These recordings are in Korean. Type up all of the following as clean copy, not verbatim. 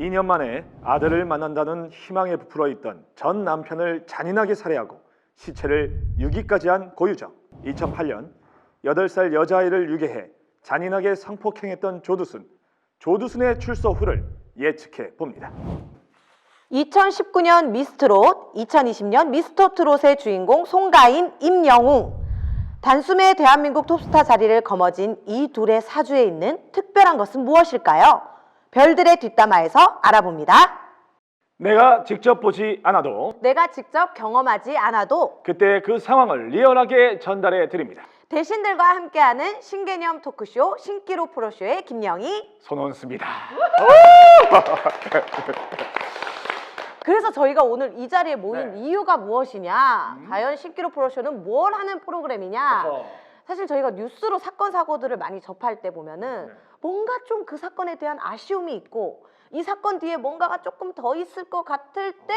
2년 만에 아들을 만난다는 희망에 부풀어 있던 전 남편을 잔인하게 살해하고 시체를 유기까지 한 고유정. 2008년 8살 여자아이를 유괴해 잔인하게 성폭행했던 조두순. 조두순의 출소 후를 예측해 봅니다. 2019년 미스트롯, 2020년 미스터트롯의 주인공 송가인, 임영웅. 단숨에 대한민국 톱스타 자리를 거머쥔 이 둘의 사주에 있는 특별한 것은 무엇일까요? 별들의 뒷담화에서 알아봅니다. 내가 직접 보지 않아도 내가 직접 경험하지 않아도 그때 그 상황을 리얼하게 전달해 드립니다. 대신들과 함께하는 신개념 토크쇼 신기루 프로쇼의 김영희. 손원수입니다. 그래서 저희가 오늘 이 자리에 모인 네. 이유가 무엇이냐, 과연 신기루 프로쇼는 뭘 하는 프로그램이냐. 사실 저희가 뉴스로 사건 사고들을 많이 접할 때 보면은 뭔가 좀 그 사건에 대한 아쉬움이 있고 이 사건 뒤에 뭔가가 조금 더 있을 것 같을 때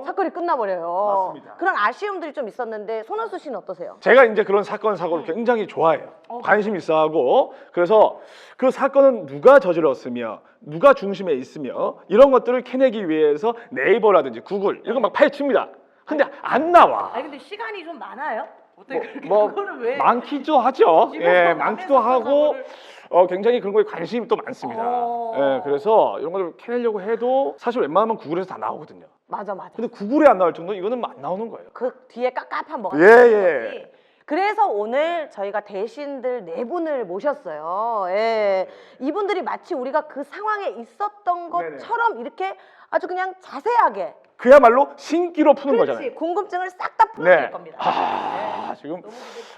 사건이 끝나버려요. 맞습니다. 그런 아쉬움들이 좀 있었는데 손원수 씨는 어떠세요? 제가 이제 그런 사건 사고를 굉장히 좋아해요. 관심 있어하고. 그래서 그 사건은 누가 저질렀으며 누가 중심에 있으며 이런 것들을 캐내기 위해서 네이버라든지 구글 이런 거 막 파헤칩니다. 근데 안 나와. 아니 근데 시간이 좀 많아요? 어떻게 그렇게 뭐 그거를 왜? 많기도 하죠. 집에서 예, 남의 많기도 사건 하고 사고를- 굉장히 그런 거에 관심이 또 많습니다. 어. 예, 그래서 이런 걸 캐내려고 해도 사실 웬만하면 구글에서 다 나오거든요. 맞아. 근데 구글에 안 나올 정도 이거는 안 나오는 거예요. 그 뒤에 깝깝한 뭐가 예, 있는 예. 거지. 그래서 오늘 저희가 대신들 네 분을 모셨어요. 예. 이분들이 마치 우리가 그 상황에 있었던 것처럼 이렇게 아주 그냥 자세하게 그야말로 신기로 푸는 거잖아요. 그렇지, 궁금증을 싹 다 풀어줄 네. 겁니다. 아, 지금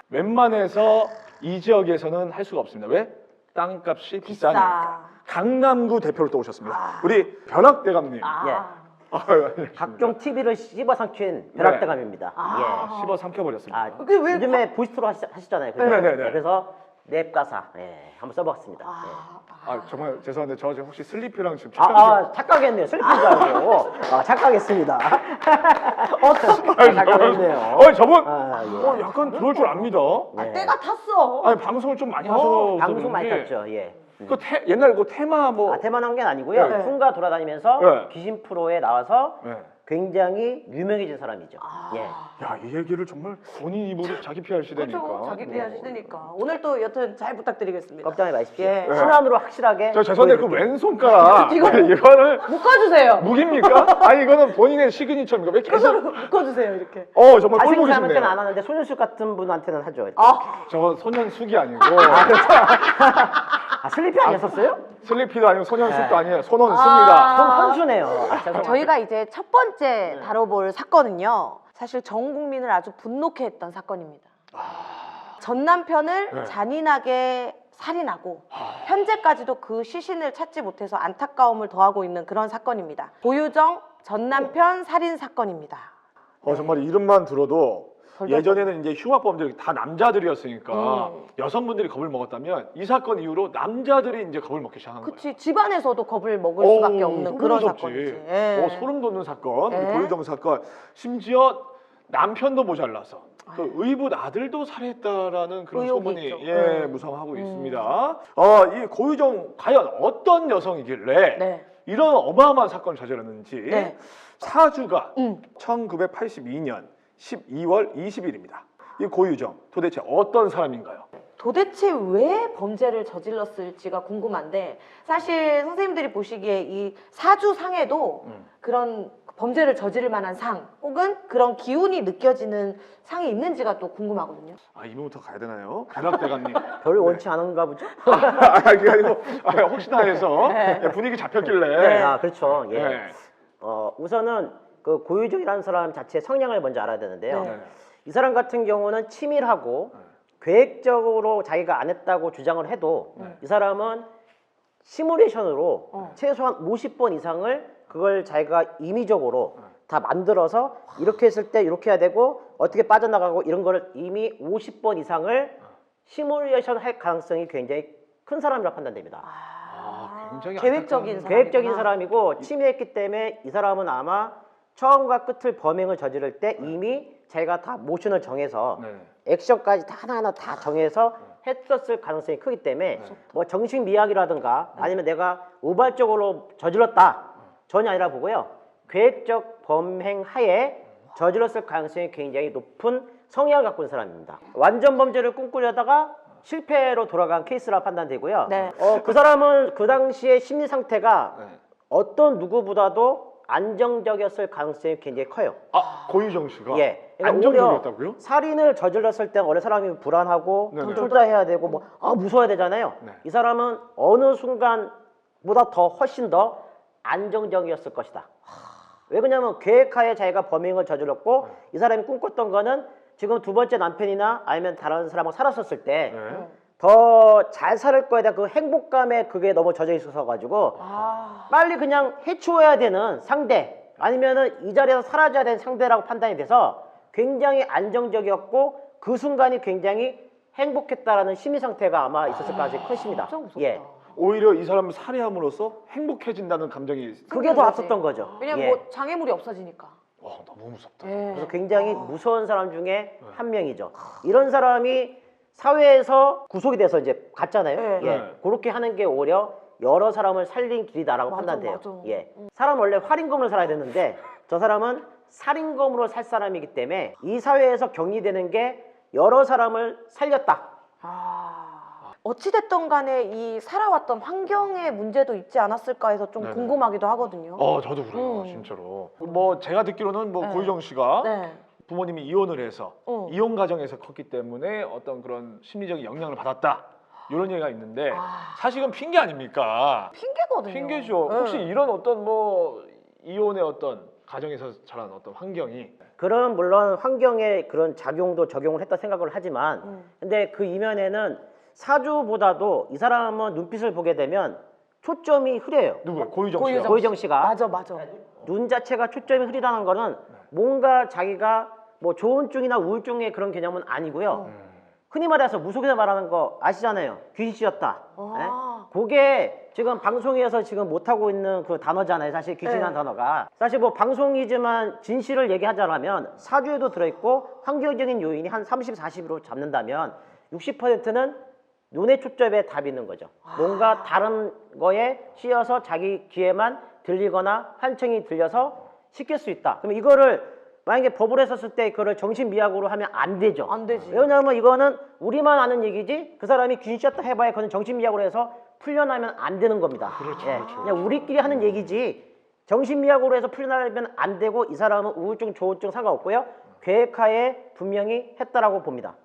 웬만해서 이 지역에서는 할 수가 없습니다. 왜? 땅값이 비싸니까. 강남구 대표를 또 오셨습니다. 우리 벼락대감님. 각종 TV를 씹어 삼킨 벼락대감입니다. 씹어 삼켜버렸습니다. 예. 요즘에 보이스트로 하시잖아요. 그죠? 네네네. 그래서 랩가사 한번 써봤습니다. 정말 죄송한데 저 지금 혹시 슬리피랑 지금 착각했네요. 슬리피인 줄 알고. 착각했습니다. 착각했네요. 저분 예. 약간 들어올 줄 압니다. 네. 때가 탔어. 아니 방송을 좀 많이 하셔서 방송 많이 그런지. 탔죠. 예. 그 옛날 그 테마 뭐 테마 나온 게 아니고요. 네. 훈가 돌아다니면서 네. 귀신 프로에 나와서 네. 굉장히 유명해진 사람이죠. 예. 야, 이 얘기를 정말 본인 입으로 자기 PR 시대니까. 그렇죠. 자기 PR 시대니까. 오늘 또 여튼 잘 부탁드리겠습니다. 걱정하지 마십시오. 예. 신안으로 확실하게. 저 죄송한데 그 보여드릴게요. 왼손가락 이거 이거를 묶어주세요. 무기입니까? 아니 이거는 본인의 시그니처입니까? 왜 계속 묶어주세요 이렇게. 정말 꼴 잘생긴 보기 사람한테는 싶네요. 안 하는데 손윤숙 같은 분한테는 하죠. 저거 소년숙이 아니고 슬리피 아니었었어요? 슬리피도 아니고 소년숙도 네. 아니에요. 손원수입니다. 손헌수네요. 죄송합니다. 저희가 이제 첫 번째 다뤄볼 사건은요, 사실 전 국민을 아주 분노케 했던 사건입니다. 전 남편을 잔인하게 살인하고 현재까지도 그 시신을 찾지 못해서 안타까움을 더하고 있는 그런 사건입니다. 고유정 전 남편 살인 사건입니다. 정말 이름만 들어도 예전에는 이제 흉악범들이 다 남자들이었으니까 여성분들이 겁을 먹었다면 이 사건 이후로 남자들이 이제 겁을 먹기 시작한 거예요. 그치, 집안에서도 겁을 먹을 수밖에 없는 그런 사건이지. 예. 소름 돋는 사건, 예. 고유정 사건. 심지어 남편도 모자라서 그 의붓 아들도 살해했다라는 그런 의혹이 소문이 있죠. 무성하고 있습니다. 이 고유정 과연 어떤 여성이길래 네. 이런 어마어마한 사건을 저질렀는지 네. 사주가 1982년 12월 20일입니다. 이 고유정 도대체 어떤 사람인가요? 도대체 왜 범죄를 저질렀을지가 궁금한데, 사실 선생님들이 보시기에 이 사주상에도 그런 범죄를 저지를 만한 상 혹은 그런 기운이 느껴지는 상이 있는지가 또 궁금하거든요. 이분부터 가야 되나요? 벼락대감님. 별로 원치 않은가 보죠? 그게 아니고 혹시나 해서 분위기 잡혔길래. 그렇죠. 예. 네. 우선은 그 고유정이라는 사람 자체의 성향을 먼저 알아야 되는데요. 네. 이 사람 같은 경우는 치밀하고 계획적으로 자기가 안 했다고 주장을 해도 이 사람은 시뮬레이션으로 최소한 50번 이상을 그걸 자기가 임의적으로 다 만들어서 이렇게 했을 때 이렇게 해야 되고 어떻게 빠져나가고 이런 거를 이미 50번 이상을 시뮬레이션 할 가능성이 굉장히 큰 사람이라 판단됩니다. 굉장히 계획적인 사람. 계획적인 사람이고 치밀했기 때문에 이 사람은 아마 처음과 끝을 범행을 저지를 때 이미 자기가 다 모션을 정해서 액션까지 다 하나하나 다 정해서 했었을 가능성이 크기 때문에 뭐 정신미약이라든가 아니면 내가 우발적으로 저질렀다 전혀 아니라 보고요. 계획적 범행 하에 저질렀을 가능성이 굉장히 높은 성향을 갖고 있는 사람입니다. 완전 범죄를 꿈꾸려다가 실패로 돌아간 케이스라 판단되고요. 네. 그 사람은 그 당시의 심리 상태가 네. 어떤 누구보다도 안정적이었을 가능성이 굉장히 커요. 아, 고유정 씨가 예. 그러니까 안정적이었다고요? 살인을 저질렀을 때 원래 사람이 불안하고 네네. 투자해야 되고 뭐 무서워야 되잖아요. 네. 이 사람은 어느 순간보다 더 훨씬 더 안정적이었을 것이다. 왜 그러냐면 계획하에 자기가 범행을 저질렀고 이 사람이 꿈꿨던 거는 지금 두 번째 남편이나 아니면 다른 사람하고 살았었을 때 네. 더 잘 살 거에 대한 그 행복감에 그게 너무 젖어 있어서 가지고 아, 빨리 그냥 해치워야 되는 상대 아니면은 이 자리에서 사라져야 되는 상대라고 판단이 돼서 굉장히 안정적이었고 그 순간이 굉장히 행복했다라는 심리 상태가 아마 있었을 가능성이 크십니다. 진짜 무섭다. 예, 오히려 이 사람을 살해함으로써 행복해진다는 감정이 그게 더 앞섰던 거죠. 왜냐면 예. 뭐 장애물이 없어지니까. 와, 너무 무섭다. 예. 그래서 굉장히 무서운 사람 중에 한 명이죠. 이런 사람이 사회에서 구속이 돼서 이제 갔잖아요. 네. 예, 네. 그렇게 하는 게 오히려 여러 사람을 살린 길이다라고 맞아, 판단돼요. 맞아. 예, 사람 원래 활인검으로 살아야 되는데 저 사람은 살인검으로 살 사람이기 때문에 이 사회에서 격리되는 게 여러 사람을 살렸다. 어찌됐든 간에 이 살아왔던 환경에 문제도 있지 않았을까 해서 좀 네네. 궁금하기도 하거든요. 저도 그래요, 음. 진짜로. 뭐 제가 듣기로는 뭐 네. 고유정 씨가 네. 부모님이 이혼을 해서 어. 이혼 가정에서 컸기 때문에 어떤 그런 심리적인 영향을 받았다. 이런 얘기가 있는데 사실은 핑계 아닙니까? 핑계거든요. 핑계죠. 네. 혹시 이런 어떤 뭐 이혼의 어떤 가정에서 자란 어떤 환경이 그런 물론 환경에 그런 작용도 적용을 했다 생각을 하지만 근데 그 이면에는 사주보다도 이 사람은 눈빛을 보게 되면 초점이 흐려요. 누구예요? 고유정 고유정 씨가. 고희정 씨가 맞아, 맞아. 눈 자체가 초점이 흐리다는 거는 뭔가 자기가 뭐 조울증이나 우울증의 그런 개념은 아니고요. 흔히 말해서 무속에서 말하는 거 아시잖아요. 귀신씨였다. 아. 그게 지금 방송에서 지금 못하고 있는 그 단어잖아요. 사실 귀신이라는 네. 단어가. 사실 뭐 방송이지만 진실을 얘기하자면 사주에도 들어있고 환경적인 요인이 한 30, 40으로 잡는다면 60%는 눈의 초점에 답이 있는 거죠. 뭔가 다른 거에 씌어서 자기 귀에만 들리거나 환청이 들려서 시킬 수 있다. 그럼 이거를 만약에 법을 했었을 때 그거를 정신미학으로 하면 안 되죠. 안 되지. 왜냐하면 이거는 우리만 아는 얘기지 그 사람이 귀신씨였다 해봐야 그건 정신미학으로 해서 풀려나면 안 되는 겁니다. 그렇죠, 예, 그렇죠. 그냥 우리끼리 하는 얘기지 정신미학으로 해서 풀려나면 안 되고 이 사람은 우울증, 조울증 상관없고요. 계획하에 분명히 했다라고 봅니다.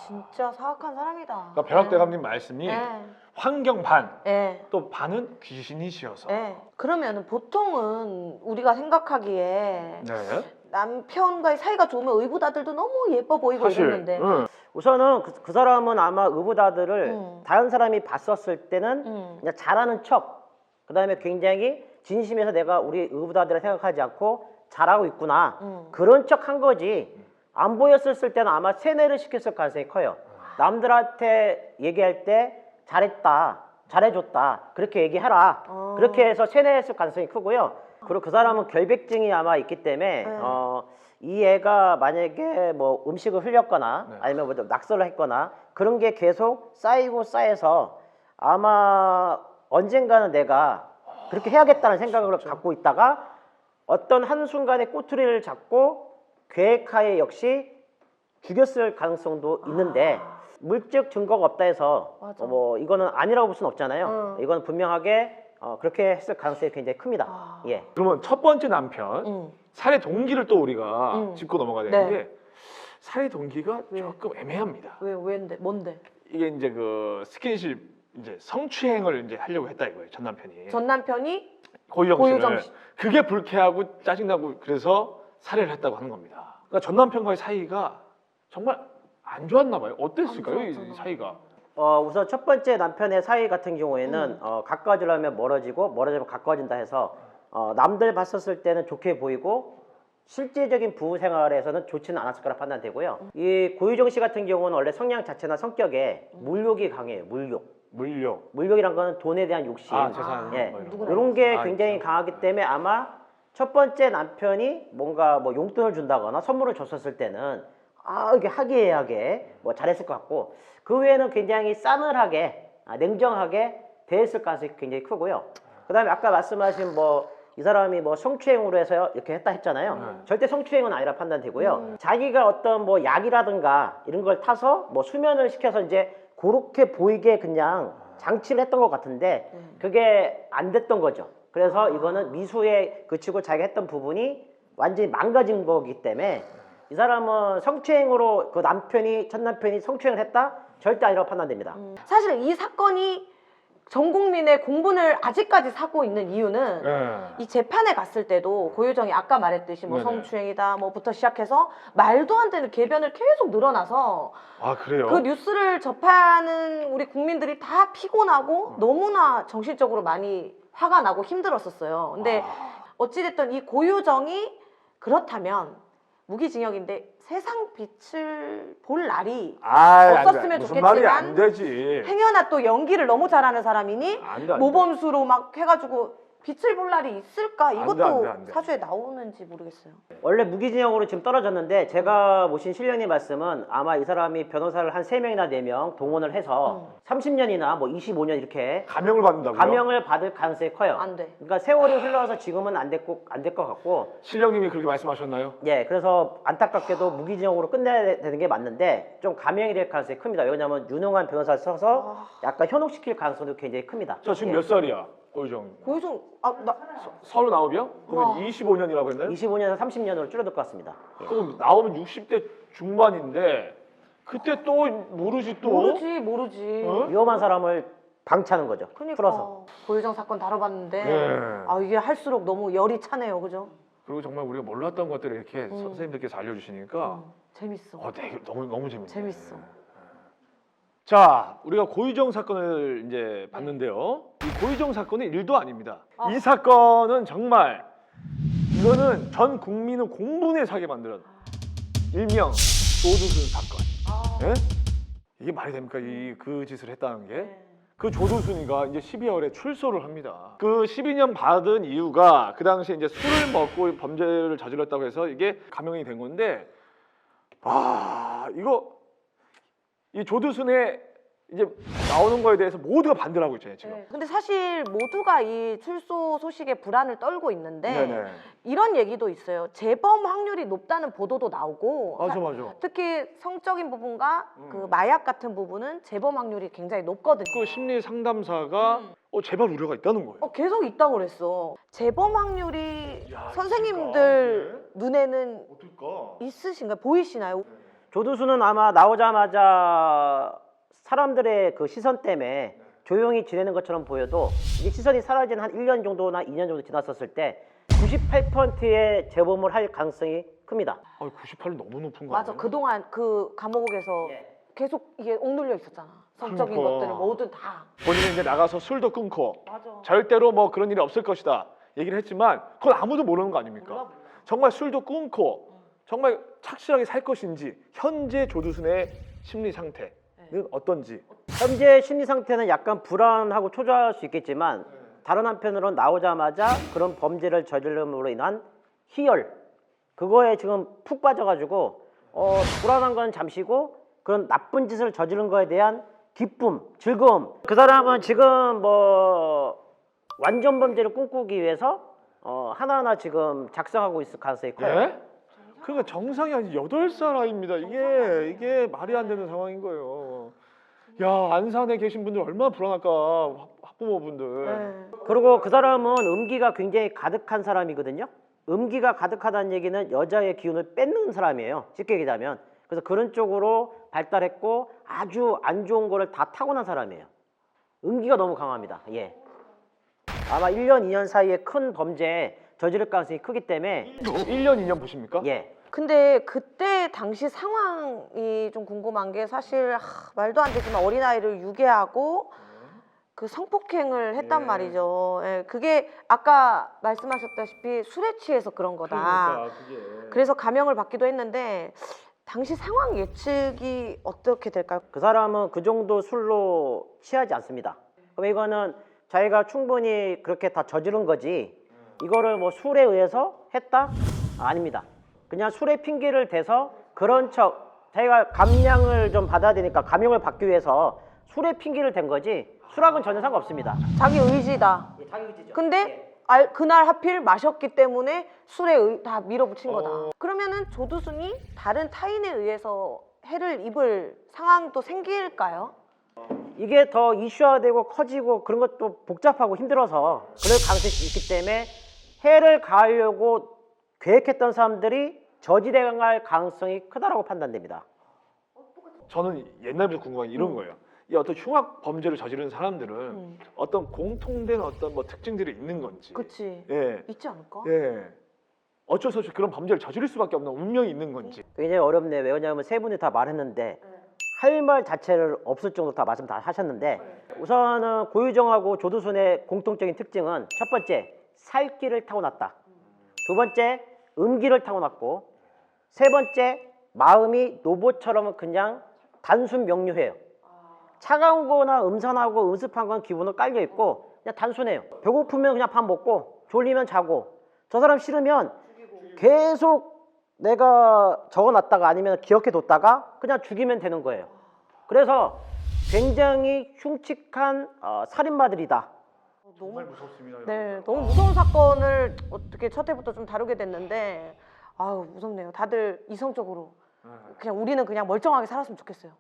진짜 사악한 사람이다. 그러니까 벼락대감님 말씀이 네. 환경 반, 예. 또 반은 귀신이시여서. 예. 그러면은 보통은 우리가 생각하기에 네. 남편과의 사이가 좋으면 의붓아들도 너무 예뻐 보이고 사실. 이러는데 우선은 그 사람은 아마 의붓아들을 다른 사람이 봤었을 때는 그냥 잘하는 척, 그 다음에 굉장히 진심에서 내가 우리 의붓아들을 생각하지 않고 잘하고 있구나 그런 척 한 거지. 안 보였을 때는 아마 세뇌를 시켰을 가능성이 커요. 남들한테 얘기할 때 잘했다, 잘해줬다 그렇게 얘기해라 그렇게 해서 세뇌했을 가능성이 크고요. 그리고 그 사람은 결백증이 아마 있기 때문에 이 애가 만약에 뭐 음식을 흘렸거나 네. 아니면 뭐 낙서를 했거나 그런 게 계속 쌓이고 쌓여서 아마 언젠가는 내가 그렇게 해야겠다는 생각을 갖고 있다가 어떤 한순간에 꼬투리를 잡고 계획하에 역시 죽였을 가능성도 있는데 물적 증거가 없다 해서 맞아. 뭐 이거는 아니라고 볼 수는 없잖아요. 이건 분명하게 그렇게 했을 가능성이 굉장히 큽니다. 예. 그러면 첫 번째 남편 살해 동기를 또 우리가 짚고 넘어가야 되는데 네. 살해 동기가 조금 애매합니다. 왜인데 뭔데? 이게 이제 그 스킨십 이제 성추행을 이제 하려고 했다 이거예요. 전 남편이. 전 남편이 고유정 고유정 씨를. 씨. 그게 불쾌하고 짜증나고 그래서 살해를 했다고 하는 겁니다. 그러니까 전 남편과의 사이가 정말 안 좋았나 봐요. 어땠을까요? 이 사이가. 우선 첫 번째 남편의 사이 같은 경우에는 가까워지려면 멀어지고 멀어지면 가까워진다 해서 남들 봤었을 때는 좋게 보이고 실제적인 부부 생활에서는 좋지는 않았을 거라 판단되고요. 이 고유정 씨 같은 경우는 원래 성향 자체나 성격에 물욕이 강해요. 물욕. 물욕이란 거는 돈에 대한 욕심. 재산. 예. 뭐 이런 누구나 거. 이런 게 굉장히 있죠. 강하기 때문에 아마 첫 번째 남편이 뭔가 뭐 용돈을 준다거나 선물을 줬었을 때는 이게 화기애애하게 뭐 잘했을 것 같고 그 외에는 굉장히 싸늘하게 냉정하게 대했을 가능성이 굉장히 크고요. 그다음에 아까 말씀하신 뭐 이 사람이 뭐 성추행으로 해서 이렇게 했다 했잖아요. 절대 성추행은 아니라 판단되고요. 자기가 어떤 뭐 약이라든가 이런 걸 타서 뭐 수면을 시켜서 이제 그렇게 보이게 그냥 장치를 했던 것 같은데 그게 안 됐던 거죠. 그래서 이거는 미수에 그치고 자기가 했던 부분이 완전히 망가진 거기 때문에 이 사람은 성추행으로 그 남편이 전 남편이 성추행을 했다? 절대 아니라고 판단됩니다. 사실 이 사건이 전 국민의 공분을 아직까지 사고 있는 이유는 이 재판에 갔을 때도 고유정이 아까 말했듯이 뭐 네네. 성추행이다 뭐부터 시작해서 말도 안 되는 궤변을 계속 늘어나서 아 그래요? 그 뉴스를 접하는 우리 국민들이 다 피곤하고 너무나 정신적으로 많이 화가 나고 힘들었었어요. 근데 어찌됐든 이 고유정이 그렇다면 무기징역인데 세상 빛을 볼 날이 없었으면 무슨 말이 좋겠지만 안 되지. 행여나 또 연기를 너무 잘하는 사람이니 안 돼, 안 돼. 모범수로 막 해가지고 빛을 볼 날이 있을까? 안 돼, 이것도 안 돼, 안 돼. 사주에 나오는지 모르겠어요. 원래 무기징역으로 지금 떨어졌는데 제가 모신 신령님 말씀은 아마 이 사람이 변호사를 한 3명이나 4명 동원을 해서 30년이나 뭐 25년 이렇게 감형을 받는다고요? 감형을 받을 가능성이 커요. 안 돼. 그러니까 세월이 흘러서 지금은 안 될 것 같고 신령님이 그렇게 말씀하셨나요? 예, 그래서 안타깝게도 무기징역으로 끝내야 되는 게 맞는데 좀 감형이 될 가능성이 큽니다. 왜냐하면 유능한 변호사를 써서 약간 현혹시킬 가능성도 굉장히 큽니다. 저 지금 예. 몇 살이야? 고유정. 고유정 나 39이요? 그러면 25년이라고 했나요? 25년에서 30년으로 줄어들 것 같습니다. 예. 그럼 나오면 60대 중반인데 그때 또 모르지 또? 모르지. 어? 위험한 사람을 방치하는 거죠. 그러니까 풀어서. 고유정 사건 다뤄봤는데 네. 아 이게 할수록 너무 열이 차네요, 그죠? 그리고 정말 우리가 몰랐던 것들을 이렇게 선생님들께서 알려주시니까 재밌어. 되게 너무 재밌네. 재밌어. 자, 우리가 고유정 사건을 이제 봤는데요. 이 고유정 사건은 일도 아닙니다. 이 사건은 정말 이거는 전 국민을 공분에 사게 만든 일명 조두순 사건. 예? 이게 말이 됩니까? 그 짓을 했다는 게? 그 조두순이가 이제 12월에 출소를 합니다. 그 12년 받은 이유가 그 당시에 이제 술을 먹고 범죄를 저질렀다고 해서 이게 감형이 된 건데, 이 조두순의 이제 나오는 거에 대해서 모두가 반대를 하고 있잖아요, 지금. 근데 사실 모두가 이 출소 소식에 불안을 떨고 있는데 네네. 이런 얘기도 있어요. 재범 확률이 높다는 보도도 나오고 맞아. 특히 성적인 부분과 그 마약 같은 부분은 재범 확률이 굉장히 높거든요. 그 심리 상담사가 재발 우려가 있다는 거예요. 계속 있다고 그랬어. 재범 확률이 야, 선생님들 눈에는 어떨까? 있으신가요? 보이시나요? 조두순은 아마 나오자마자 사람들의 그 시선 때문에 조용히 지내는 것처럼 보여도 이 시선이 사라진 한 1년 정도나 2년 정도 지났었을 때 98%의 재범을 할 가능성이 큽니다. 98은 너무 높은 거 맞아. 아니에요? 그동안 그 감옥에서 계속 이게 억눌려 있었잖아. 성적인 그러니까. 것들을 모두 다. 본인이 이제 나가서 술도 끊고 맞아. 절대로 뭐 그런 일이 없을 것이다 얘기를 했지만 그건 아무도 모르는 거 아닙니까? 몰라. 정말 술도 끊고 정말 착실하게 살 것인지 현재 조두순의 심리 상태는 어떤지. 현재 심리 상태는 약간 불안하고 초조할 수 있겠지만 다른 한편으로는 나오자마자 그런 범죄를 저질름으로 인한 희열 그거에 지금 푹 빠져가지고 불안한 건 잠시고 그런 나쁜 짓을 저지른 거에 대한 기쁨, 즐거움. 그 사람은 지금 뭐 완전 범죄를 꿈꾸기 위해서 하나하나 지금 작성하고 있을 가능성이 커요. 예? 그러니까 정상이 아니 8살 아이입니다. 이게 말이 안 되는 상황인 거예요. 야, 안산에 계신 분들 얼마나 불안할까, 학부모분들. 그리고 그 사람은 음기가 굉장히 가득한 사람이거든요. 음기가 가득하다는 얘기는 여자의 기운을 뺏는 사람이에요. 쉽게 얘기하자면. 그래서 그런 쪽으로 발달했고 아주 안 좋은 거를 다 타고난 사람이에요. 음기가 너무 강합니다. 예. 아마 1년, 2년 사이에 큰 범죄에 저지를 가능성이 크기 때문에 1년, 2년 보십니까? 예. 근데 그때 당시 상황이 좀 궁금한 게 사실 말도 안 되지만 어린아이를 유괴하고 그 성폭행을 했단 예. 말이죠. 예, 그게 아까 말씀하셨다시피 술에 취해서 그런 거다. 그러니까 그게. 그래서 감형을 받기도 했는데 당시 상황 예측이 어떻게 될까요? 그 사람은 그 정도 술로 취하지 않습니다. 그럼 이거는 자기가 충분히 그렇게 다 저지른 거지 이거를 뭐 술에 의해서 했다? 아닙니다. 그냥 술의 핑계를 대서 그런 척 자기가 감량을 좀 받아야 되니까 감형을 받기 위해서 술의 핑계를 댄 거지 수락은 전혀 상관없습니다. 자기 의지다. 자기 의지죠. 근데 그날 하필 마셨기 때문에 술에 다 밀어붙인 거다. 그러면은 조두순이 다른 타인에 의해서 해를 입을 상황도 생길까요? 이게 더 이슈화되고 커지고 그런 것도 복잡하고 힘들어서 그럴 가능성이 있기 때문에 해를 가하려고 계획했던 사람들이 저지당할 가능성이 크다라고 판단됩니다. 저는 옛날부터 궁금한 게 이런 거예요. 이 어떤 흉악 범죄를 저지른 사람들은 어떤 공통된 어떤 뭐 특징들이 있는 건지. 그치. 예. 있지 않을까? 예. 어쩔 수 없이 그런 범죄를 저지를 수밖에 없는 운명이 있는 건지. 굉장히 어렵네요. 왜냐하면 세 분이 다 말했는데 할 말 자체를 없을 정도 다 말씀 다 하셨는데 우선은 고유정하고 조두순의 공통적인 특징은 첫 번째 살기를 타고났다. 두 번째 음기를 타고났고 세 번째 마음이 노보처럼 그냥 단순 명료해요. 차가운 거나 음산하고 음습한 건 기본으로 깔려 있고 그냥 단순해요. 배고프면 그냥 밥 먹고 졸리면 자고 저 사람 싫으면 계속 내가 적어놨다가 아니면 기억해뒀다가 그냥 죽이면 되는 거예요. 그래서 굉장히 흉측한 살인마들이다. 정말 무섭습니다. 네, 너무 무서운 사건을 어떻게 첫 회부터 좀 다루게 됐는데 아우 무섭네요. 다들 이성적으로 그냥 우리는 그냥 멀쩡하게 살았으면 좋겠어요.